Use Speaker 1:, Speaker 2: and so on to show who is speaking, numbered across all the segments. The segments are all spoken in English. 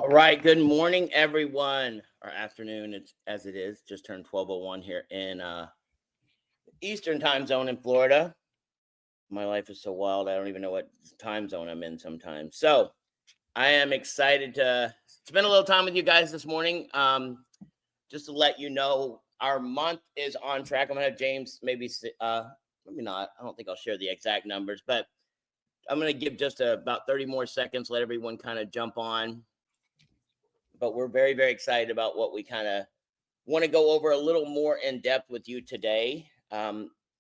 Speaker 1: All right. Good morning, everyone, or afternoon. It's as it is. Just turned 12:01 here in Eastern time zone in Florida. My life is so wild. I don't even know what time zone I'm in sometimes. So I am excited to spend a little time with you guys this morning. Just to let you know, our month is on track. I'm gonna have James maybe not. I don't think I'll share the exact numbers, but I'm gonna give just about 30 more seconds. Let everyone kind of jump on. But we're very, very excited about what we kind of want to go over a little more in depth with you today.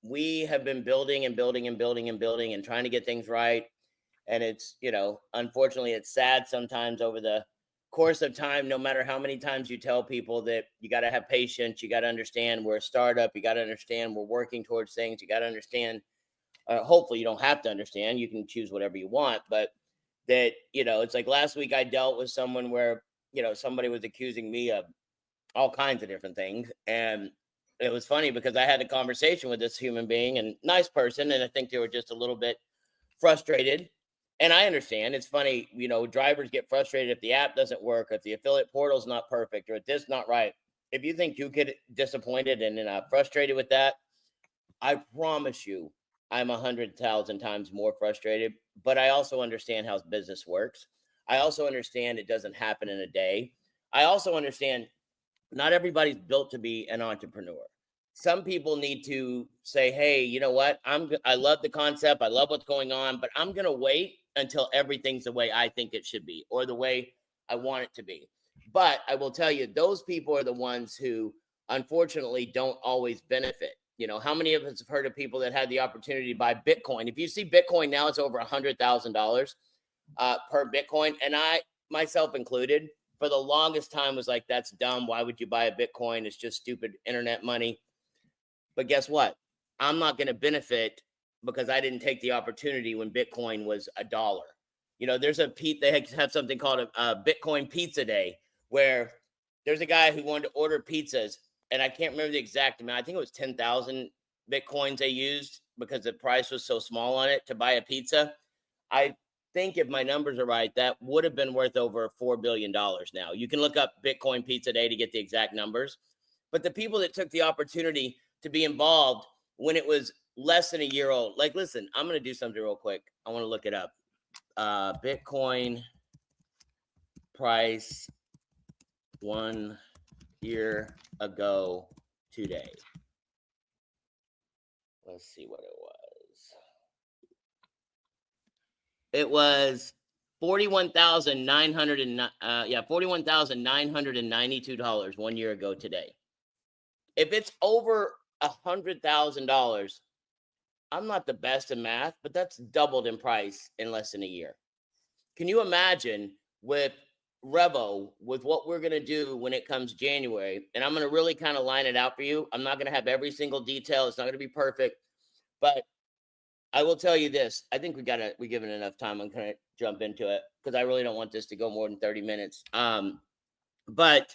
Speaker 1: We have been building and building and building and building and trying to get things right. And it's, unfortunately, it's sad sometimes over the course of time, no matter how many times you tell people that you got to have patience, you got to understand we're a startup, you got to understand we're working towards things, you got to understand, hopefully you don't have to understand, you can choose whatever you want, but that, it's like last week I dealt with someone where, somebody was accusing me of all kinds of different things. And it was funny because I had a conversation with this human being and nice person. And I think they were just a little bit frustrated. And I understand. It's funny, drivers get frustrated if the app doesn't work, if the affiliate portal is not perfect, or if this not right. If you think you get disappointed and frustrated with that, I promise you, I'm 100,000 times more frustrated. But I also understand how business works. I also understand it doesn't happen in a day. I also understand not everybody's built to be an entrepreneur. Some people need to say, hey, you know what? I love the concept. I love what's going on, but I'm going to wait until everything's the way I think it should be or the way I want it to be. But I will tell you, those people are the ones who unfortunately don't always benefit. How many of us have heard of people that had the opportunity to buy Bitcoin? If you see Bitcoin now, it's over $100,000 per Bitcoin. And I, myself included, for the longest time was like, that's dumb. Why would you buy a Bitcoin? It's just stupid internet money. But guess what? I'm not going to benefit because I didn't take the opportunity when Bitcoin was $1. There's they have something called a Bitcoin pizza day where there's a guy who wanted to order pizzas. And I can't remember the exact amount. I think it was 10,000 Bitcoins they used because the price was so small on it to buy a pizza. I think if my numbers are right, that would have been worth over $4 billion now. You can look up Bitcoin Pizza Day to get the exact numbers. But the people that took the opportunity to be involved when it was less than a year old, like, listen, I'm going to do something real quick. I want to look it up. Bitcoin price 1 year ago today. Let's see what it was. It was $41,992 1 year ago today. If it's over $100,000, I'm not the best in math, but that's doubled in price in less than a year. Can you imagine with REVO, with what we're going to do when it comes January? And I'm going to really kind of line it out for you. I'm not going to have every single detail. It's not going to be perfect, but I will tell you this. I think we given enough time. I'm going to jump into it because I really don't want this to go more than 30 minutes. But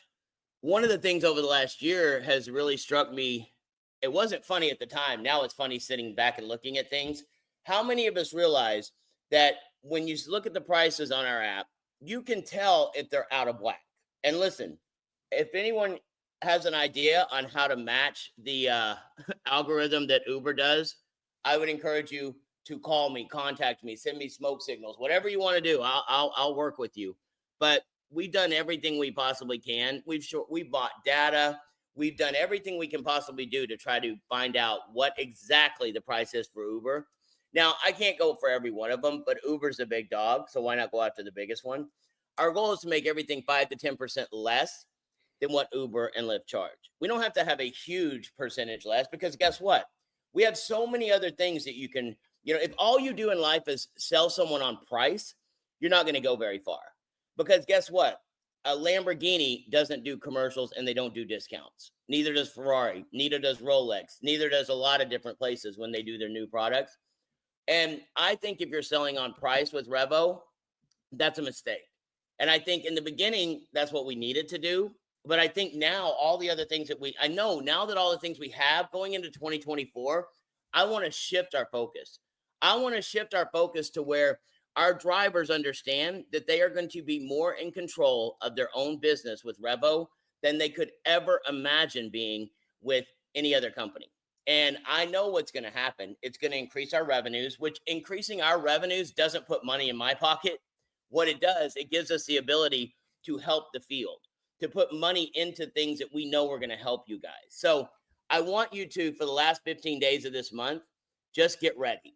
Speaker 1: one of the things over the last year has really struck me. It wasn't funny at the time. Now it's funny sitting back and looking at things. How many of us realize that when you look at the prices on our app, you can tell if they're out of whack? And listen, if anyone has an idea on how to match the algorithm that Uber does, I would encourage you to call me, contact me, send me smoke signals, whatever you want to do. I'll work with you. But we've done everything we possibly can. We've bought data. We've done everything we can possibly do to try to find out what exactly the price is for Uber. Now, I can't go for every one of them, but Uber's a big dog, so why not go after the biggest one? Our goal is to make everything 5 to 10% less than what Uber and Lyft charge. We don't have to have a huge percentage less because guess what? We have so many other things that you can, if all you do in life is sell someone on price, you're not going to go very far. Because guess what? A Lamborghini doesn't do commercials and they don't do discounts. Neither does Ferrari. Neither does Rolex. Neither does a lot of different places when they do their new products. And I think if you're selling on price with REVO, that's a mistake. And I think in the beginning, that's what we needed to do. But I think now all the other things that I know now that all the things we have going into 2024, I want to shift our focus. I want to shift our focus to where our drivers understand that they are going to be more in control of their own business with Revo than they could ever imagine being with any other company. And I know what's going to happen. It's going to increase our revenues, which increasing our revenues doesn't put money in my pocket. What it does, it gives us the ability to help the field, to put money into things that we know we're going to help you guys. So I want you to, for the last 15 days of this month, just get ready.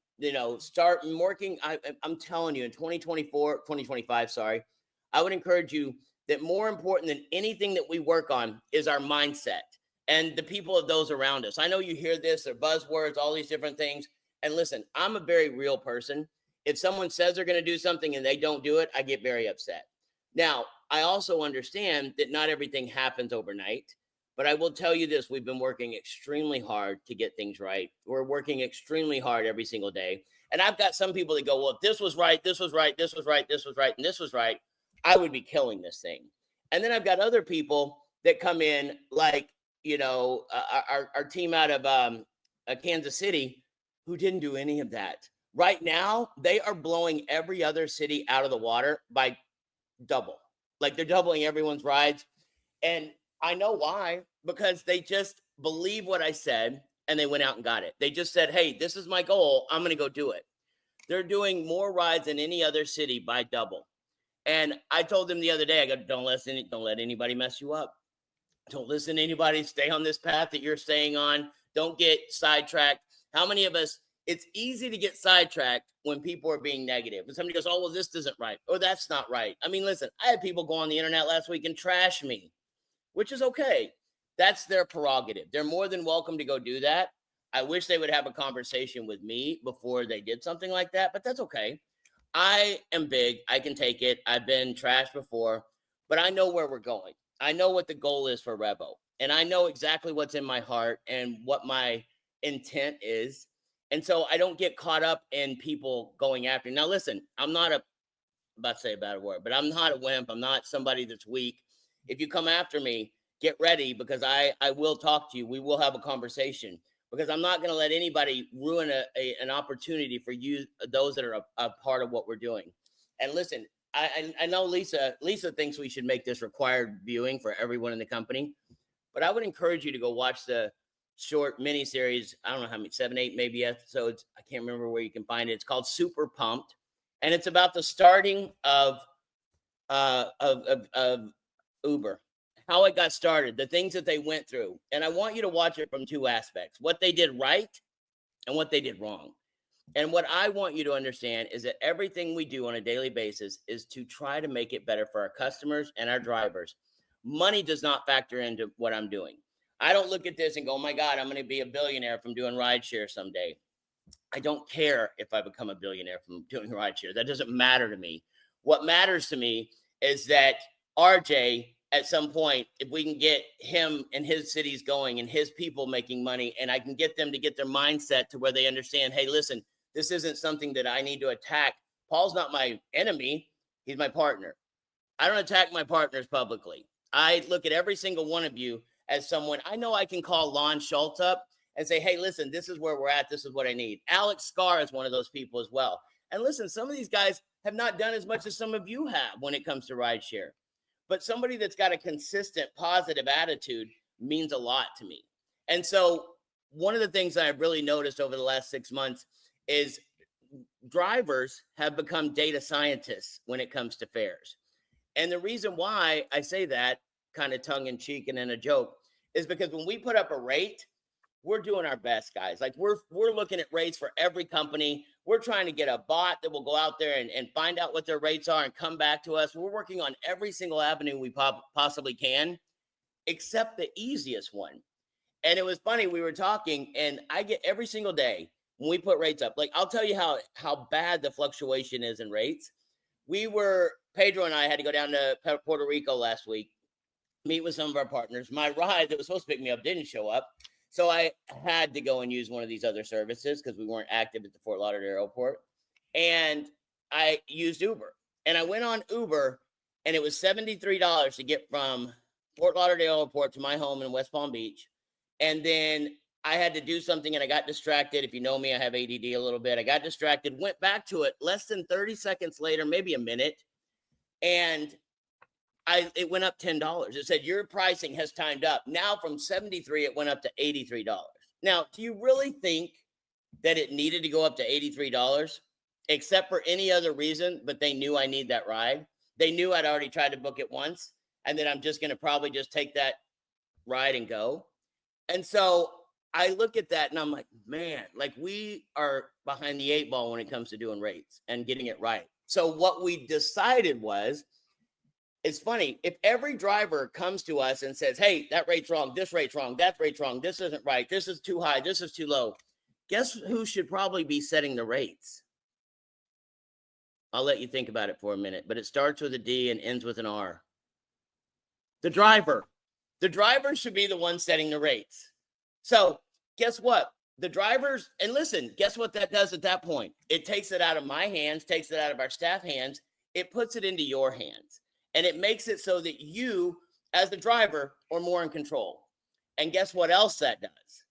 Speaker 1: Start working. I'm telling you, in 2025, sorry, I would encourage you that more important than anything that we work on is our mindset and the people of those around us. I know you hear this, they're buzzwords, all these different things. And listen, I'm a very real person. If someone says they're going to do something and they don't do it, I get very upset. Now, I also understand that not everything happens overnight. But I will tell you this, we've been working extremely hard to get things right. We're working extremely hard every single day. And I've got some people that go, well, if this was right, this was right, this was right, this was right, and this was right, I would be killing this thing. And then I've got other people that come in like, our team out of Kansas City who didn't do any of that. Right now, they are blowing every other city out of the water by double. Like they're doubling everyone's rides. And I know why, because they just believe what I said and they went out and got it. They just said, hey, this is my goal. I'm going to go do it. They're doing more rides than any other city by double. And I told them the other day, I go, don't let anybody mess you up. Don't listen to anybody. Stay on this path that you're staying on. Don't get sidetracked. How many of us, it's easy to get sidetracked when people are being negative. And somebody goes, oh, well, this isn't right. Or that's not right. I mean, listen, I had people go on the internet last week and trash me, which is okay. That's their prerogative. They're more than welcome to go do that. I wish they would have a conversation with me before they did something like that, but that's okay. I am big. I can take it. I've been trashed before, but I know where we're going. I know what the goal is for Revo, and I know exactly what's in my heart and what my intent is. And so I don't get caught up in people going after. Now, listen, I'm not about to say a bad word, but I'm not a wimp. I'm not somebody that's weak. If you come after me, get ready, because I will talk to you. We will have a conversation, because I'm not going to let anybody ruin an opportunity for you, those that are a part of what we're doing. And listen, I know Lisa thinks we should make this required viewing for everyone in the company, but I would encourage you to go watch the short mini series. I don't know how many, 7, 8 maybe episodes. I can't remember where you can find it. It's called Super Pumped, and it's about the starting of Uber, how it got started, the things that they went through. And I want you to watch it from two aspects: what they did right and what they did wrong. And what I want you to understand is that everything we do on a daily basis is to try to make it better for our customers and our drivers. Money does not factor into what I'm doing. I don't look at this and go, oh my God, I'm going to be a billionaire from doing rideshare someday. I don't care if I become a billionaire from doing rideshare. That doesn't matter to me. What matters to me is that RJ, at some point, if we can get him and his cities going and his people making money, and I can get them to get their mindset to where they understand, hey, listen, this isn't something that I need to attack. Paul's not my enemy. He's my partner. I don't attack my partners publicly. I look at every single one of you as someone I know I can call Lon Schultz up and say, hey, listen, this is where we're at. This is what I need. Alex Scar is one of those people as well. And listen, some of these guys have not done as much as some of you have when it comes to rideshare. But somebody that's got a consistent positive attitude means a lot to me. And so one of the things that I've really noticed over the last 6 months is drivers have become data scientists when it comes to fares. And the reason why I say that, kind of tongue in cheek and in a joke, is because when we put up a rate, we're doing our best, guys. Like we're looking at rates for every company. We're trying to get a bot that will go out there and find out what their rates are and come back to us. We're working on every single avenue we possibly can, except the easiest one. And it was funny, we were talking, and I get every single day when we put rates up, like I'll tell you how bad the fluctuation is in rates. Pedro and I had to go down to Puerto Rico last week, meet with some of our partners. My ride that was supposed to pick me up didn't show up. So I had to go and use one of these other services because we weren't active at the Fort Lauderdale airport. And I used Uber. And I went on Uber, and it was $73 to get from Fort Lauderdale airport to my home in West Palm Beach. And then I had to do something and I got distracted. If you know me, I have ADD a little bit. I got distracted, went back to it less than 30 seconds later, maybe a minute. And it went up $10. It said your pricing has timed up. Now from 73, it went up to $83. Now, do you really think that it needed to go up to $83 except for any other reason? But they knew I need that ride. They knew I'd already tried to book it once and that I'm just going to probably just take that ride and go. And so I look at that and I'm like, man, like we are behind the 8 ball when it comes to doing rates and getting it right. So what we decided was, it's funny, if every driver comes to us and says, hey, that rate's wrong, this rate's wrong, that rate's wrong, this isn't right, this is too high, this is too low, guess who should probably be setting the rates? I'll let you think about it for a minute, but it starts with a D and ends with an R. The driver. The driver should be the one setting the rates. So guess what? The drivers, and listen, guess what that does at that point? It takes it out of my hands, takes it out of our staff hands, it puts it into your hands. And it makes it so that you, as the driver, are more in control. And guess what else that does?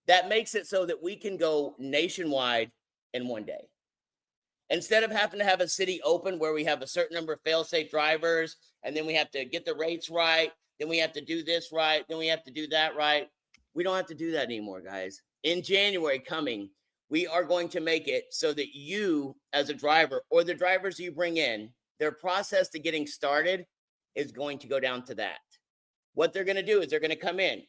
Speaker 1: That makes it so that we can go nationwide in one day. Instead of having to have a city open where we have a certain number of fail-safe drivers, and then we have to get the rates right, then we have to do this right, then we have to do that right. We don't have to do that anymore, guys. In January coming, we are going to make it so that you, as a driver, or the drivers you bring in, their process to getting started is going to go down to that. What they're going to do is they're going to come in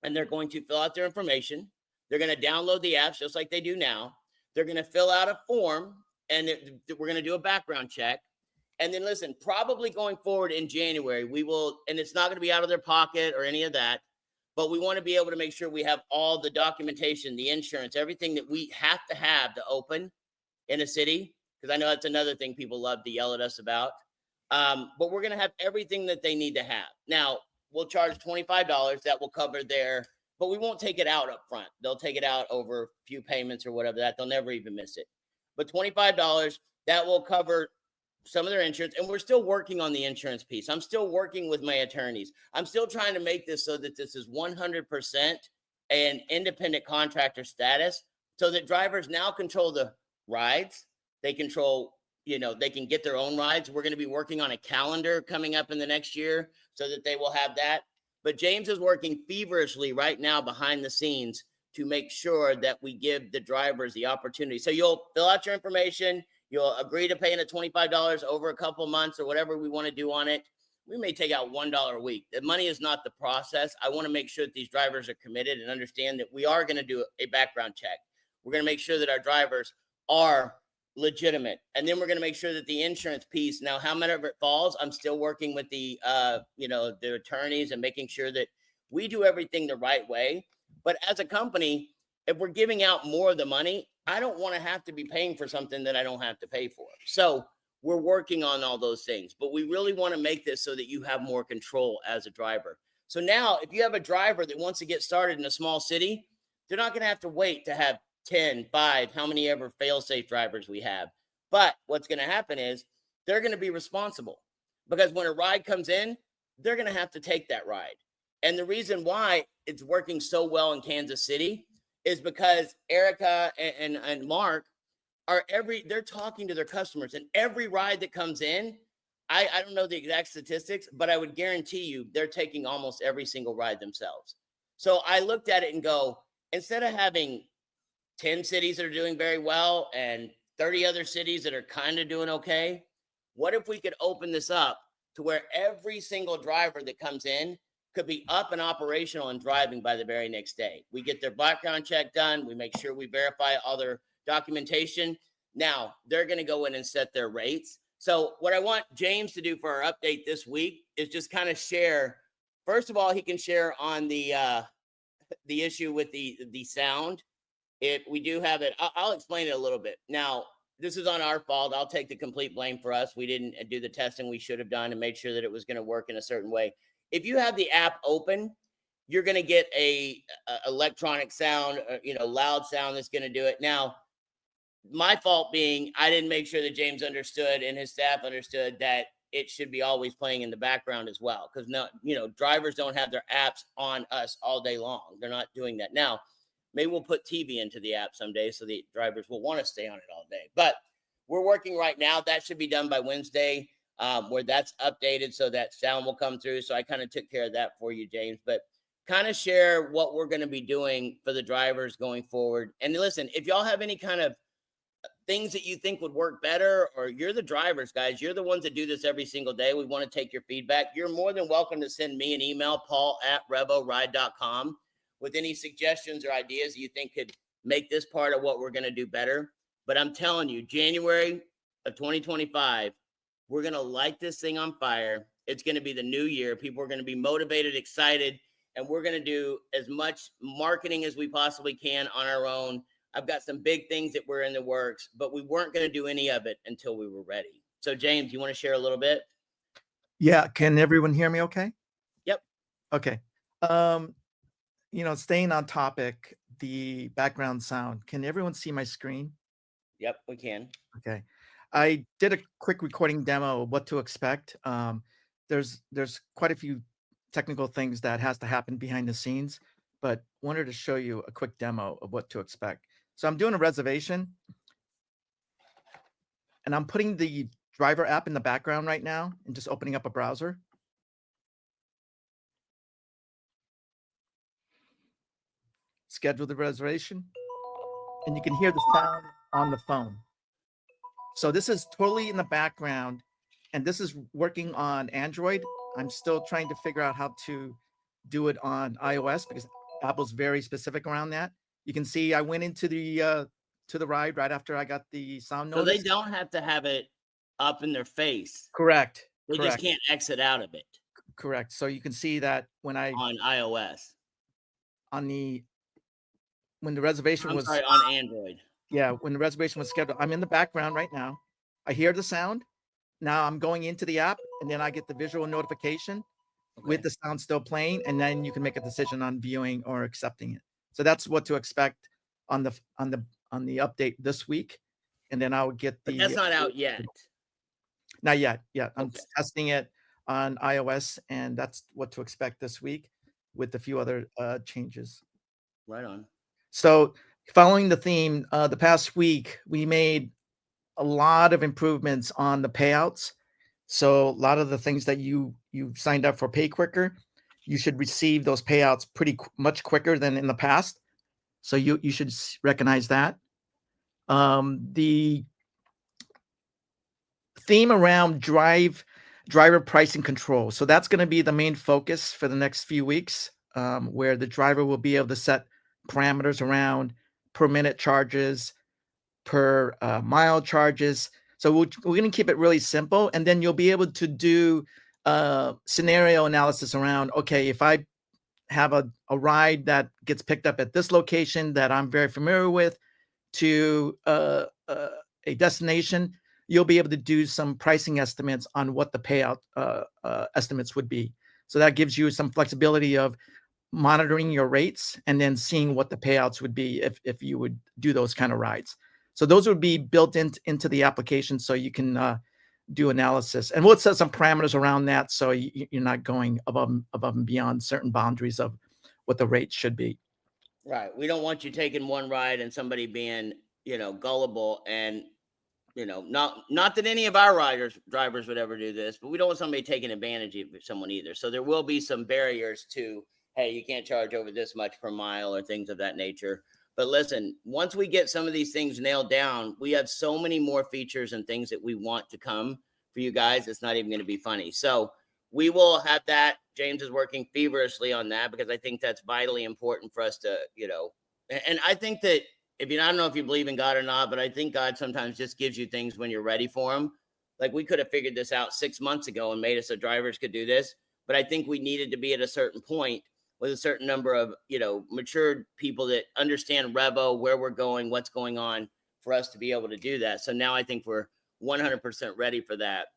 Speaker 1: and they're going to fill out their information. They're going to download the apps just like they do now. They're going to fill out a form and we're going to do a background check. And then listen, probably going forward in January, we will, and it's not going to be out of their pocket or any of that, but we want to be able to make sure we have all the documentation, the insurance, everything that we have to open in a city. Because I know that's another thing people love to yell at us about. But we're going to have everything that they need to have. Now, we'll charge $25. That will cover but we won't take it out up front. They'll take it out over a few payments or whatever that. They'll never even miss it. But $25, that will cover some of their insurance. And we're still working on the insurance piece. I'm still working with my attorneys. I'm still trying to make this so that this is 100% an independent contractor status so that drivers now control the rides. They control, they can get their own rides. We're going to be working on a calendar coming up in the next year so that they will have that. But James is working feverishly right now behind the scenes to make sure that we give the drivers the opportunity. So you'll fill out your information. You'll agree to paying the $25 over a couple months or whatever we want to do on it. We may take out $1 a week. The money is not the process. I want to make sure that these drivers are committed and understand that we are going to do a background check. We're going to make sure that our drivers are legitimate. And then we're going to make sure that the insurance piece, now how much of it falls, I'm still working with the attorneys and making sure that we do everything the right way. But as a company, if we're giving out more of the money, I don't want to have to be paying for something that I don't have to pay for. So we're working on all those things, but we really want to make this so that you have more control as a driver. So now if you have a driver that wants to get started in a small city, they're not going to have to wait to have 10, 5, how many ever fail-safe drivers we have. But what's going to happen is they're going to be responsible because when a ride comes in, they're going to have to take that ride. And the reason why it's working so well in Kansas City is because Erica and Mark they're talking to their customers, and every ride that comes in, I don't know the exact statistics, but I would guarantee you they're taking almost every single ride themselves. So I looked at it and go, instead of having 10 cities that are doing very well and 30 other cities that are kind of doing okay, what if we could open this up to where every single driver that comes in could be up and operational and driving by the very next day? We get their background check done. We make sure we verify all their documentation. Now they're going to go in and set their rates. So what I want James to do for our update this week is just kind of share. First of all, he can share on the issue with the sound. If we do have it, I'll explain it a little bit. Now, this is on our fault. I'll take the complete blame for us. We didn't do the testing we should have done and made sure that it was going to work in a certain way. If you have the app open, you're going to get a electronic sound, loud sound that's going to do it. Now, my fault being I didn't make sure that James understood and his staff understood that it should be always playing in the background as well. Because drivers don't have their apps on us all day long. They're not doing that. Now, Maybe we'll put TV into the app someday so the drivers will want to stay on it all day. But we're working right now. That should be done by Wednesday, where that's updated so that sound will come through. So I kind of took care of that for you, James. But kind of share what we're going to be doing for the drivers going forward. And listen, if y'all have any kind of things that you think would work better, or you're the drivers, guys, you're the ones that do this every single day, we want to take your feedback. You're more than welcome to send me an email, paul@revoride.com, with any suggestions or ideas you think could make this part of what we're going to do better. But I'm telling you, January of 2025, we're going to light this thing on fire. It's going to be the new year. People are going to be motivated, excited, and we're going to do as much marketing as we possibly can on our own. I've got some big things that were in the works, but we weren't going to do any of it until we were ready. So, James, you want to share a little bit?
Speaker 2: Yeah. Can everyone hear me okay?
Speaker 1: Yep.
Speaker 2: Okay. Staying on topic, the background sound. Can everyone see my screen?
Speaker 1: Yep, we can.
Speaker 2: Okay. I did a quick recording demo of what to expect. There's quite a few technical things that has to happen behind the scenes, but wanted to show you a quick demo of what to expect. So I'm doing a reservation, and I'm putting the driver app in the background right now and just opening up a browser. Schedule the reservation, and you can hear the sound on the phone. So this is totally in the background, and this is working on Android. I'm still trying to figure out how to do it on iOS because Apple's very specific around that. You can see I went into the ride right after I got the sound notice.
Speaker 1: So they don't have to have it up in their face.
Speaker 2: Correct.
Speaker 1: They just can't exit out of it.
Speaker 2: Correct. So you can see that when
Speaker 1: on iOS,
Speaker 2: when the reservation was
Speaker 1: on Android.
Speaker 2: Yeah, when the reservation was scheduled, I'm in the background right now. I hear the sound. Now I'm going into the app, and then I get the visual notification with the sound still playing, and then you can make a decision on viewing or accepting it. So that's what to expect on the update this week, and then I'll get the.
Speaker 1: But that's not out yet.
Speaker 2: Not yet. Yeah, I'm testing it on iOS, and that's what to expect this week, with a few other changes.
Speaker 1: Right on.
Speaker 2: So, following the theme, the past week we made a lot of improvements on the payouts. So a lot of the things that you signed up for Pay Quicker, you should receive those payouts much quicker than in the past. So you should recognize that. The theme around driver pricing control. So that's going to be the main focus for the next few weeks, where the driver will be able to set parameters around per minute charges, per mile charges. So we're going to keep it really simple, and then you'll be able to do scenario analysis around, okay, if I have a ride that gets picked up at this location that I'm very familiar with to a destination, you'll be able to do some pricing estimates on what the payout estimates would be. So that gives you some flexibility of monitoring your rates and then seeing what the payouts would be if you would do those kind of rides. So those would be built into the application, so you can do analysis. And we'll set some parameters around that, so you're not going above and beyond certain boundaries of what the rate should be.
Speaker 1: Right. We don't want you taking one ride and somebody being, gullible and, not that any of our drivers would ever do this, but we don't want somebody taking advantage of someone either. So there will be some barriers to, hey, you can't charge over this much per mile or things of that nature. But listen, once we get some of these things nailed down, we have so many more features and things that we want to come for you guys. It's not even going to be funny. So we will have that. James is working feverishly on that because I think that's vitally important for us to, and I think that I don't know if you believe in God or not, but I think God sometimes just gives you things when you're ready for them. Like we could have figured this out 6 months ago and made it so drivers could do this. But I think we needed to be at a certain point with a certain number of, matured people that understand REVO, where we're going, what's going on, for us to be able to do that. So now I think we're 100% ready for that.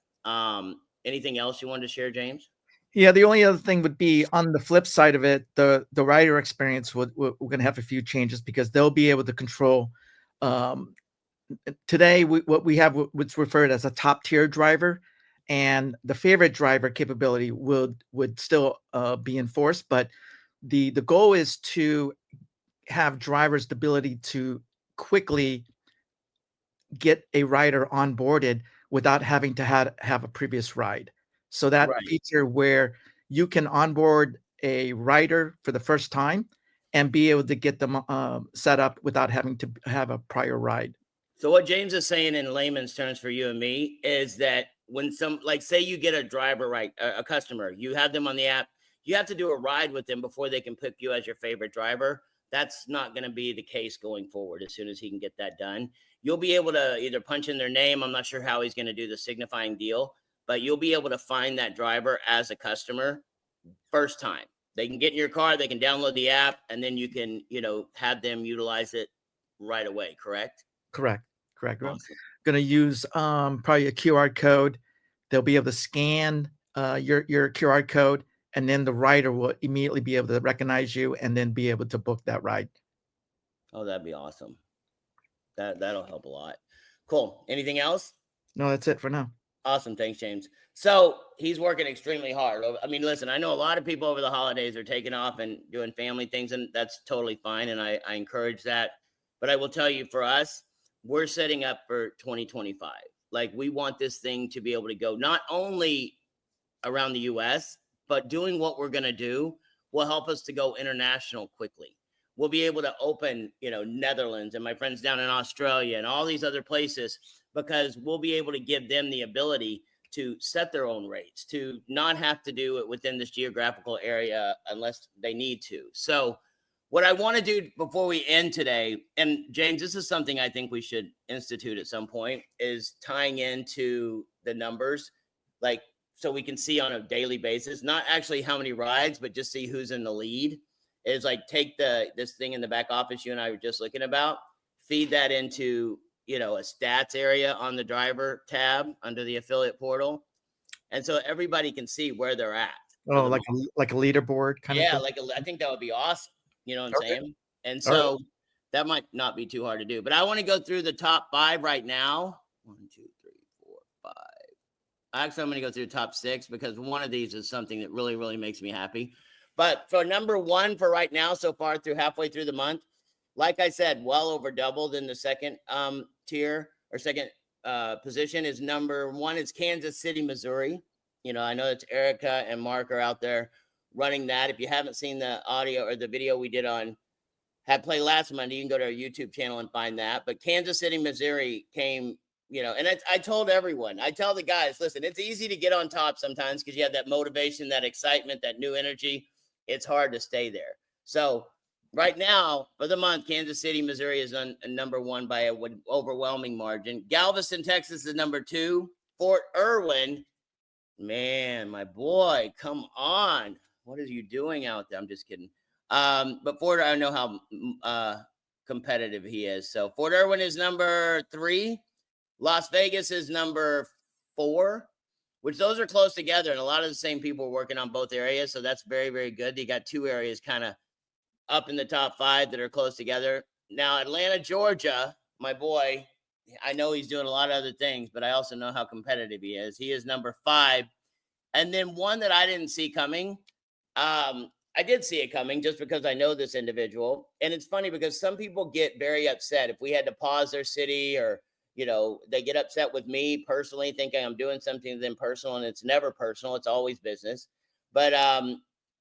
Speaker 1: Anything else you wanted to share, James?
Speaker 2: Yeah, the only other thing would be on the flip side of it, the rider experience, we're going to have a few changes because they'll be able to control. Today, what we have what's referred as a top tier driver, and the favorite driver capability would still be enforced, but the goal is to have drivers the ability to quickly get a rider onboarded without having to have a previous ride. So that
Speaker 1: Right.
Speaker 2: feature where you can onboard a rider for the first time and be able to get them set up without having to have a prior ride.
Speaker 1: So what James is saying in layman's terms for you and me is that when like say you get a driver, right, a customer, you have them on the app, you have to do a ride with them before they can pick you as your favorite driver. That's not going to be the case going forward. As soon as he can get that done, you'll be able to either punch in their name. I'm not sure how he's going to do the signifying deal, but you'll be able to find that driver as a customer first time. They can get in your car, they can download the app, and then you can, have them utilize it right away. Correct?
Speaker 2: Correct. We're
Speaker 1: Awesome.
Speaker 2: going to use probably a QR code. They'll be able to scan your QR code, and then the rider will immediately be able to recognize you and then be able to book that ride.
Speaker 1: Oh, that'd be awesome. That'll help a lot. Cool. Anything else?
Speaker 2: No, that's it for now.
Speaker 1: Awesome. Thanks, James. So he's working extremely hard. I mean, listen, I know a lot of people over the holidays are taking off and doing family things, and that's totally fine. And I encourage that. But I will tell you, for us, we're setting up for 2025. Like, we want this thing to be able to go not only around the US, but doing what we're going to do will help us to go international quickly. We'll be able to open, Netherlands and my friends down in Australia and all these other places, because we'll be able to give them the ability to set their own rates, to not have to do it within this geographical area unless they need to. So what I want to do before we end today, and James, this is something I think we should institute at some point, is tying into the numbers, like, so we can see on a daily basis, not actually how many rides, but just see who's in the lead. Is like, take this thing in the back office you and I were just looking about, feed that into, a stats area on the driver tab under the affiliate portal. And so everybody can see where they're at.
Speaker 2: Oh, like a leaderboard kind of
Speaker 1: Yeah,
Speaker 2: thing?
Speaker 1: I think that would be awesome. You know what I'm
Speaker 2: Okay.
Speaker 1: saying? And
Speaker 2: All right.
Speaker 1: so that might not be too hard to do. But I want to go through the top 5 right now. 1, 2, 3, 4, 5. Actually, I'm going to go through the top 6 because one of these is something that really, really makes me happy. But for number 1 for right now, so far through halfway through the month, like I said, well over doubled in the second tier or second position is number 1 is Kansas City, Missouri. I know it's Erica and Mark are out there running that. If you haven't seen the audio or the video we did had play last Monday, you can go to our YouTube channel and find that. But Kansas City, Missouri came, and I told everyone, I tell the guys, listen, it's easy to get on top sometimes because you have that motivation, that excitement, that new energy. It's hard to stay there. So right now, for the month, Kansas City, Missouri is number 1 by an overwhelming margin. Galveston, Texas is number 2. Fort Irwin, man, my boy, come on. What are you doing out there? I'm just kidding. But Fort, I know how competitive he is. So Fort Irwin is number 3. Las Vegas is number 4, which those are close together. And a lot of the same people are working on both areas. So that's very, very good. You got 2 areas kind of up in the top 5 that are close together. Now, Atlanta, Georgia, my boy, I know he's doing a lot of other things, but I also know how competitive he is. He is number 5. And then one that I didn't see coming, I did see it coming just because I know this individual. And it's funny because some people get very upset if we had to pause their city, or, they get upset with me personally, thinking I'm doing something to them personal, and it's never personal. It's always business. But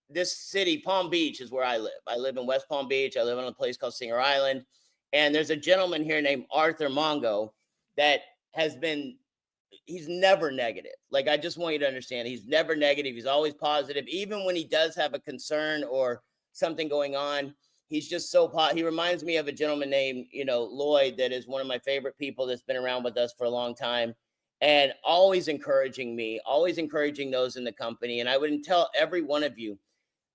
Speaker 1: this city, Palm Beach, is where I live. I live in West Palm Beach. I live on a place called Singer Island. And there's a gentleman here named Arthur Mongo that he's never negative. Like, I just want you to understand, he's never negative. He's always positive. Even when he does have a concern or something going on, he's just so he reminds me of a gentleman named, Lloyd, that is one of my favorite people that's been around with us for a long time, and always encouraging me, always encouraging those in the company. And I would tell every one of you,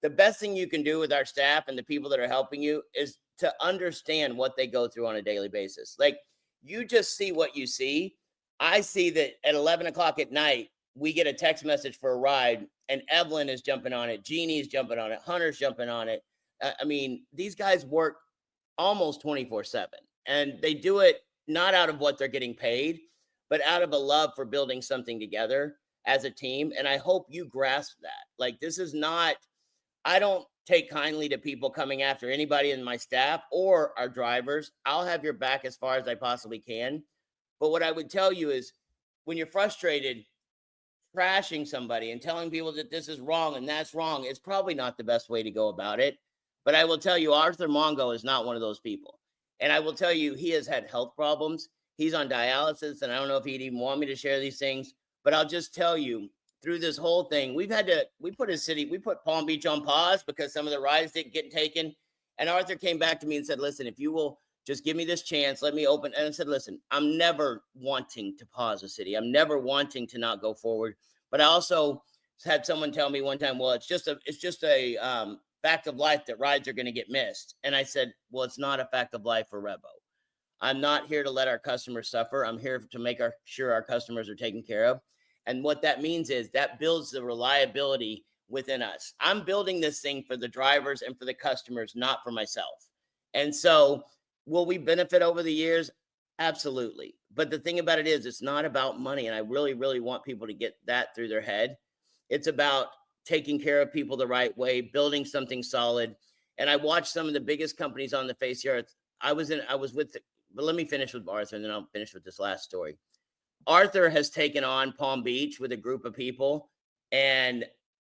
Speaker 1: the best thing you can do with our staff and the people that are helping you is to understand what they go through on a daily basis. Like, you just see what you see. I see that at 11 o'clock at night, we get a text message for a ride, and Evelyn is jumping on it. Jeannie's jumping on it. Hunter's jumping on it. I mean, these guys work almost 24/7, and they do it not out of what they're getting paid, but out of a love for building something together as a team. And I hope you grasp that. Like, this is not, I don't take kindly to people coming after anybody in my staff or our drivers. I'll have your back as far as I possibly can. But what I would tell you is when you're frustrated, trashing somebody and telling people that this is wrong and that's wrong is probably not the best way to go about it. But I will tell you, Arthur Mongo is not one of those people. And I will tell you, he has had health problems. He's on dialysis, and I don't know if he'd even want me to share these things. But I'll just tell you, through this whole thing, we put Palm Beach on pause because some of the rides didn't get taken. And Arthur came back to me and said, listen, if you will just give me this chance, let me open. And I said, listen, I'm never wanting to pause a city. I'm never wanting to not go forward. But I also had someone tell me one time, well, it's just a fact of life that rides are going to get missed. And I said, well, it's not a fact of life for Revo. I'm not here to let our customers suffer. I'm here to make sure our customers are taken care of. And what that means is that builds the reliability within us. I'm building this thing for the drivers and for the customers, not for myself. And so will we benefit over the years? Absolutely. But the thing about it is, it's not about money. And I really, really want people to get that through their head. It's about taking care of people the right way, building something solid. And I watched some of the biggest companies on the face of the earth. But let me finish with Arthur, and then I'll finish with this last story. Arthur has taken on Palm Beach with a group of people, and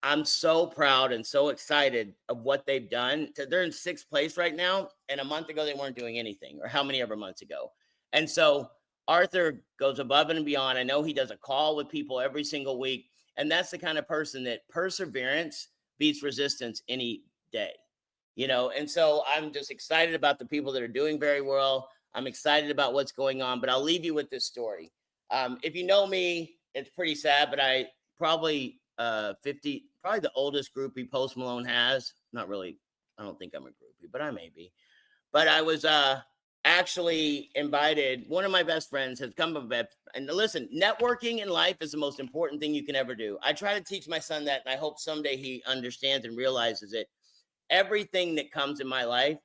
Speaker 1: I'm so proud and so excited of what they've done. They're in 6th place right now, and a month ago they weren't doing anything, or how many ever months ago. And so Arthur goes above and beyond. I know he does a call with people every single week, and that's the kind of person that perseverance beats resistance any day, and so I'm just excited about the people that are doing very well. I'm excited about what's going on, but I'll leave you with this story. If you know me, it's pretty sad, but I probably probably the oldest groupie Post Malone has. Not really. I don't think I'm a groupie, but I may be. But I was actually invited. One of my best friends has come up, and listen, networking in life is the most important thing you can ever do. I try to teach my son that, and I hope someday he understands and realizes it. Everything that comes in my life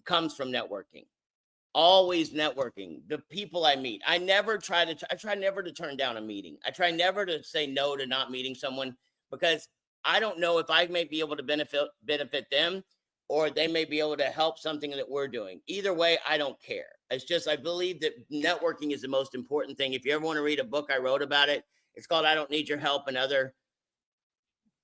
Speaker 1: comes from networking. Always networking. The people I meet, I try never to turn down a meeting. I try never to say no to not meeting someone, because I don't know if I may be able to benefit them, or they may be able to help something that we're doing. Either way, I don't care. It's just, I believe that networking is the most important thing. If you ever want to read a book, I wrote about it. It's called I Don't Need Your Help and Other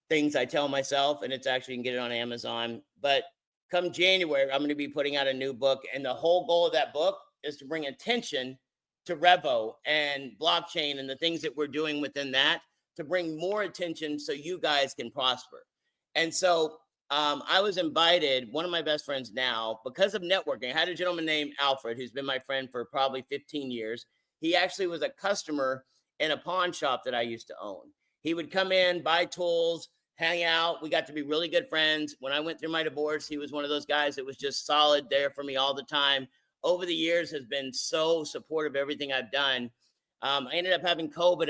Speaker 1: Things I Tell Myself. And it's actually, you can get it on Amazon. But come January, I'm going to be putting out a new book. And the whole goal of that book is to bring attention to Revo and blockchain and the things that we're doing within that, to bring more attention so you guys can prosper. And so I was invited, one of my best friends now, because of networking. I had a gentleman named Alfred, who's been my friend for probably 15 years. He actually was a customer in a pawn shop that I used to own. He would come in, buy tools, hang out. We got to be really good friends. When I went through my divorce, he was one of those guys that was just solid there for me all the time. Over the years, has been so supportive of everything I've done. I ended up having COVID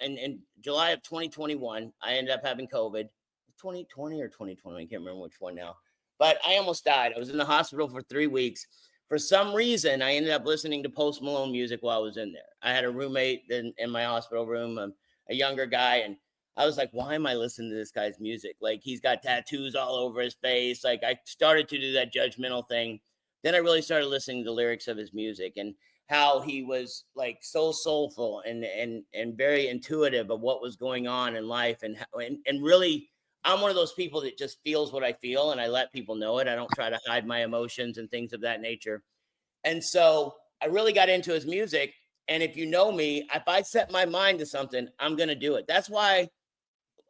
Speaker 1: in July of 2021. I ended up having COVID. 2020 or 2020, I can't remember which one now, but I almost died. I was in the hospital for 3 weeks. For some reason, I ended up listening to Post Malone music while I was in there. I had a roommate in my hospital room, a younger guy, and I was like, why am I listening to this guy's music? Like, he's got tattoos all over his face. Like, I started to do that judgmental thing. Then I really started listening to the lyrics of his music and how he was like so soulful and very intuitive of what was going on in life. And really, I'm one of those people that just feels what I feel, and I let people know it. I don't try to hide my emotions and things of that nature. And so I really got into his music. And if you know me, if I set my mind to something, I'm going to do it. That's why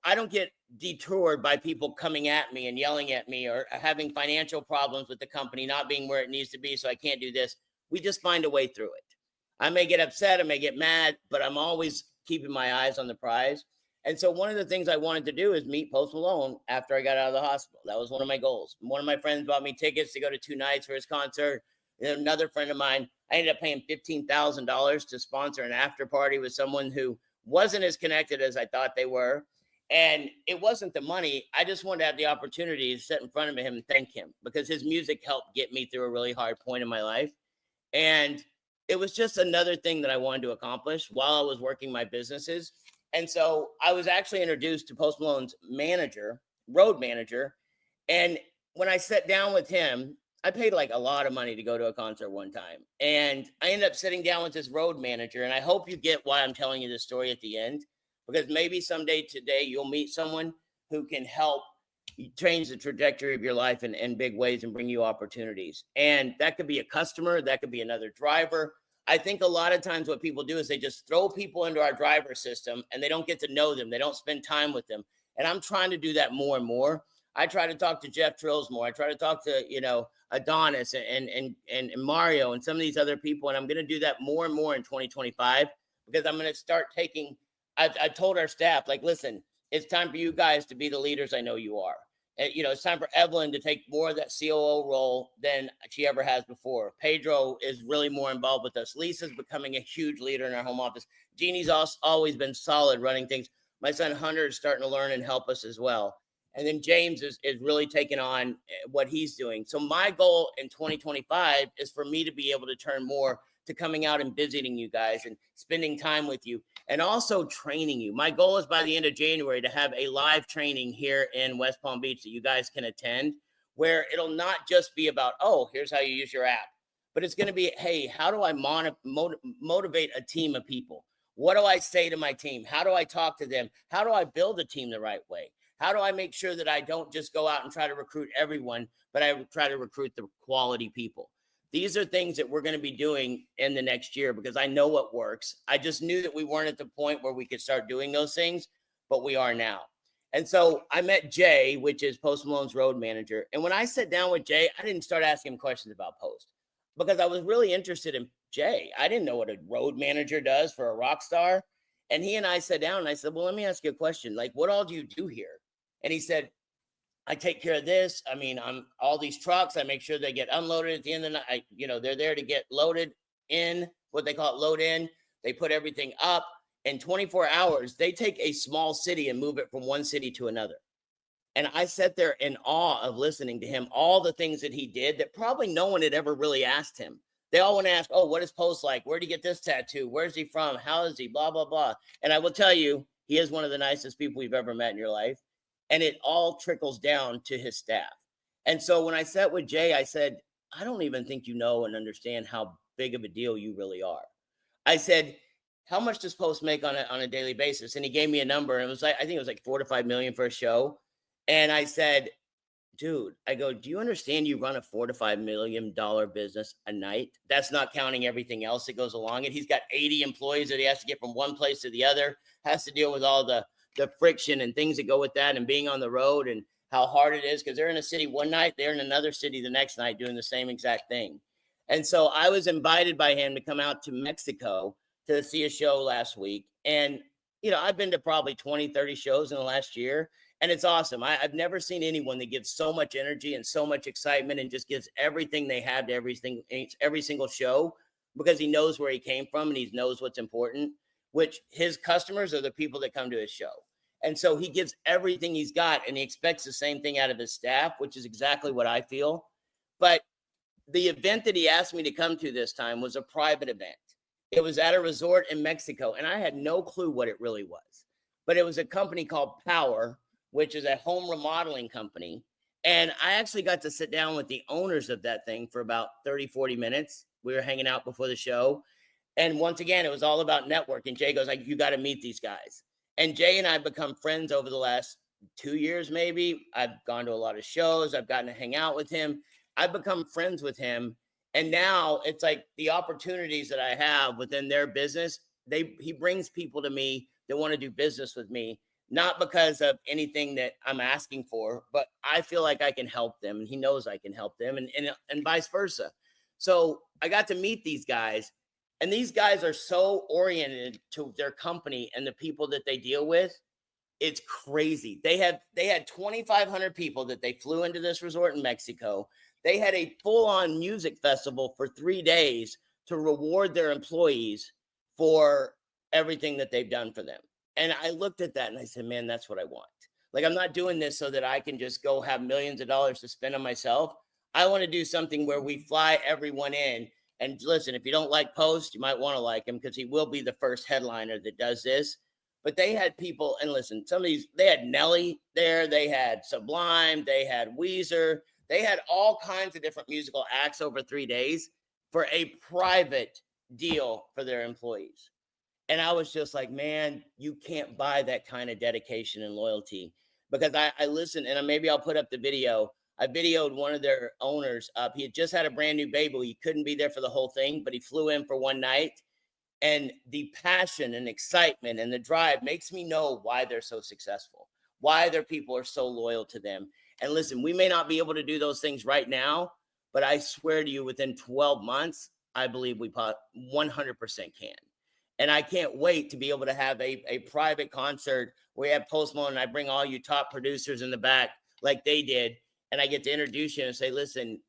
Speaker 1: I don't get detoured by people coming at me and yelling at me, or having financial problems with the company not being where it needs to be, so I can't do this. We just find a way through it. I may get upset, I may get mad, but I'm always keeping my eyes on the prize. And so one of the things I wanted to do is meet Post Malone after I got out of the hospital. That was one of my goals. One of my friends bought me tickets to go to 2 nights for his concert. And another friend of mine, I ended up paying $15,000 to sponsor an after party with someone who wasn't as connected as I thought they were. And it wasn't the money. I just wanted to have the opportunity to sit in front of him and thank him, because his music helped get me through a really hard point in my life. And it was just another thing that I wanted to accomplish while I was working my businesses. And so I was actually introduced to Post Malone's manager, road manager, And when I sat down with him, I paid like a lot of money to go to a concert one time. And I ended up sitting down with this road manager. And I hope you get why I'm telling you this story at the end, because maybe someday today you'll meet someone who can help change the trajectory of your life in big ways and bring you opportunities. And that could be a customer, that could be another driver. I think a lot of times what people do is they just throw people into our driver system and they don't get to know them. They don't spend time with them. And I'm trying to do that more and more. I try to talk to Jeff Trills more. I try to talk to, Adonis and Mario and some of these other people. And I'm going to do that more and more in 2025, because I'm going to start taking, I told our staff, like, listen, it's time for you guys to be the leaders I know you are. It's time for Evelyn to take more of that COO role than she ever has before. Pedro is really more involved with us. Lisa's becoming a huge leader in our home office. Jeannie's always been solid running things. My son Hunter is starting to learn and help us as well. And then James is really taking on what he's doing. So my goal in 2025 is for me to be able to turn more to coming out and visiting you guys and spending time with you and also training you. My goal is by the end of January to have a live training here in West Palm Beach that you guys can attend, where it'll not just be about, oh, here's how you use your app, but it's going to be, hey, how do I motivate a team of people? What do I say to my team? How do I talk to them? How do I build a team the right way? How do I make sure that I don't just go out and try to recruit everyone, but I try to recruit the quality people? These are things that we're going to be doing in the next year, because I know what works. I just knew that we weren't at the point where we could start doing those things, but we are now. And so I met Jay, which is Post Malone's road manager. And when I sat down with Jay, I didn't start asking him questions about Post, because I was really interested in Jay. I didn't know what a road manager does for a rock star. And he and I sat down and I said, well, let me ask you a question. Like, what all do you do here? And he said, I take care of this. I mean, I'm all these trucks. I make sure they get unloaded at the end of the night. They're there to get loaded in, what they call it, load in. They put everything up. In 24 hours, they take a small city and move it from one city to another. And I sat there in awe of listening to him, all the things that he did that probably no one had ever really asked him. They all want to ask, oh, what is Post like? Where did he get this tattoo? Where's he from? How is he? Blah, blah, blah. And I will tell you, he is one of the nicest people you've ever met in your life. And it all trickles down to his staff. And so when I sat with Jay, I said, I don't even think you know and understand how big of a deal you really are. I said, how much does Post make on a daily basis? And he gave me a number, and it was like, I think it was like 4 to 5 million for a show. And I said, dude, I go, do you understand you run a $4 to $5 million business a night? That's not counting everything else that goes along it. He's got 80 employees that he has to get from one place to the other, has to deal with all the friction and things that go with that, and being on the road and how hard it is, because they're in a city one night, they're in another city the next night doing the same exact thing. And so I was invited by him to come out to Mexico to see a show last week. And, I've been to probably 20, 30 shows in the last year, and it's awesome. I've never seen anyone that gives so much energy and so much excitement and just gives everything they have to every single show, because he knows where he came from and he knows what's important, which his customers are the people that come to his show. And so he gives everything he's got, and he expects the same thing out of his staff, which is exactly what I feel. But the event that he asked me to come to this time was a private event. It was at a resort in Mexico, and I had no clue what it really was. But it was a company called Power, which is a home remodeling company. And I actually got to sit down with the owners of that thing for about 30, 40 minutes. We were hanging out before the show. And once again, it was all about networking. Jay goes, like, you got to meet these guys. And Jay and I have become friends over the last 2 years, maybe. I've gone to a lot of shows. I've gotten to hang out with him. I've become friends with him. And now it's like the opportunities that I have within their business, he brings people to me that want to do business with me, not because of anything that I'm asking for, but I feel like I can help them, and he knows I can help them, and vice versa. So I got to meet these guys. And these guys are so oriented to their company and the people that they deal with. It's crazy. They had 2,500 people that they flew into this resort in Mexico. They had a full-on music festival for 3 days to reward their employees for everything that they've done for them. And I looked at that and I said, man, that's what I want. Like, I'm not doing this so that I can just go have millions of dollars to spend on myself. I want to do something where we fly everyone in. And listen, if you don't like Post, you might want to like him, because he will be the first headliner that does this. but they had people, and listen, some of these, they had Nelly there, they had Sublime, they had Weezer, they had all kinds of different musical acts over 3 days for a private deal for their employees. And I was just like, man, you can't buy that kind of dedication and loyalty. Because I listened, and maybe I'll put up the video. I videoed one of their owners up. He had just had a brand new baby. He couldn't be there for the whole thing, but he flew in for one night. And the passion and excitement and the drive makes me know why they're so successful, why their people are so loyal to them. And listen, we may not be able to do those things right now, but I swear to you, within 12 months, I believe we 100% can. And I can't wait to be able to have a private concert where we have Post Malone and I bring all you top producers in the back like they did. And I get to introduce you and say, listen,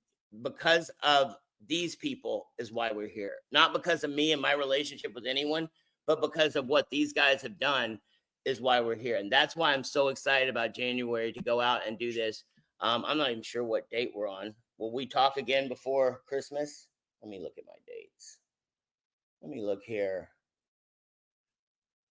Speaker 1: because of these people is why we're here. Not because of me and my relationship with anyone, but because of what these guys have done is why we're here. And that's why I'm so excited about January to go out and do this. I'm not even sure what date we're on. Will we talk again before Christmas? Let me look at my dates. Let me look here.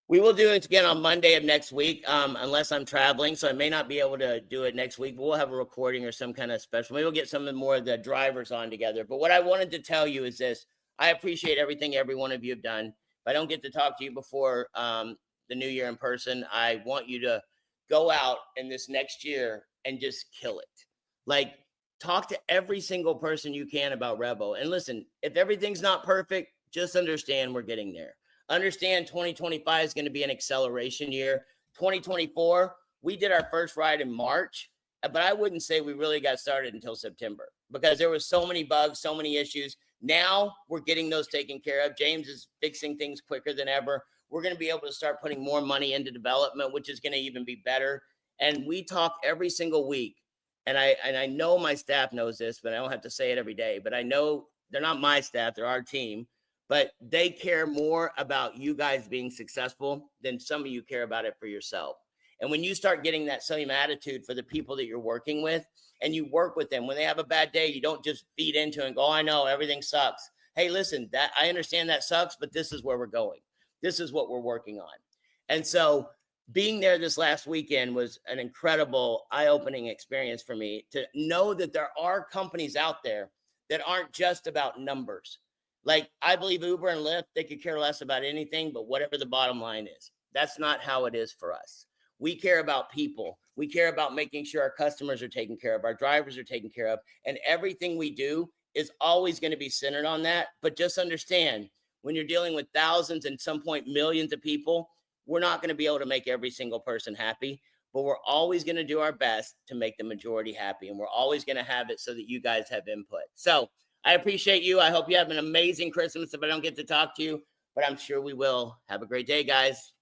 Speaker 1: We will do it again on Monday of next week, unless I'm traveling. So I may not be able to do it next week, but we'll have a recording or some kind of special. Maybe we'll get some more of the drivers on together. But what I wanted to tell you is this. I appreciate everything every one of you have done. If I don't get to talk to you before the new year in person, I want you to go out in this next year and just kill it. Like, talk to every single person you can about REVO. And listen, if everything's not perfect, just understand we're getting there. Understand 2025 is going to be an acceleration year. 2024, we did our first ride in March, but I wouldn't say we really got started until September because there was so many bugs, so many issues. Now we're getting those taken care of. James is fixing things quicker than ever. We're going to be able to start putting more money into development, which is going to even be better. And we talk every single week. And I know my staff knows this, but I don't have to say it every day. But I know they're not my staff, they're our team. But they care more about you guys being successful than some of you care about it for yourself. And when you start getting that same attitude for the people that you're working with and you work with them, when they have a bad day, you don't just feed into it and go, oh, I know everything sucks. Hey, listen, that I understand that sucks, but this is where we're going. This is what we're working on. And so being there this last weekend was an incredible eye-opening experience for me to know that there are companies out there that aren't just about numbers. Like, I believe Uber and Lyft, they could care less about anything but whatever the bottom line is. That's not how it is for us. We care about people. We care about making sure our customers are taken care of, our drivers are taken care of, and everything we do is always going to be centered on that. But just understand, when you're dealing with thousands and some point millions of people, we're not going to be able to make every single person happy, but we're always going to do our best to make the majority happy. And we're always going to have it so that you guys have input. So I appreciate you. I hope you have an amazing Christmas if I don't get to talk to you, but I'm sure we will. Have a great day, guys.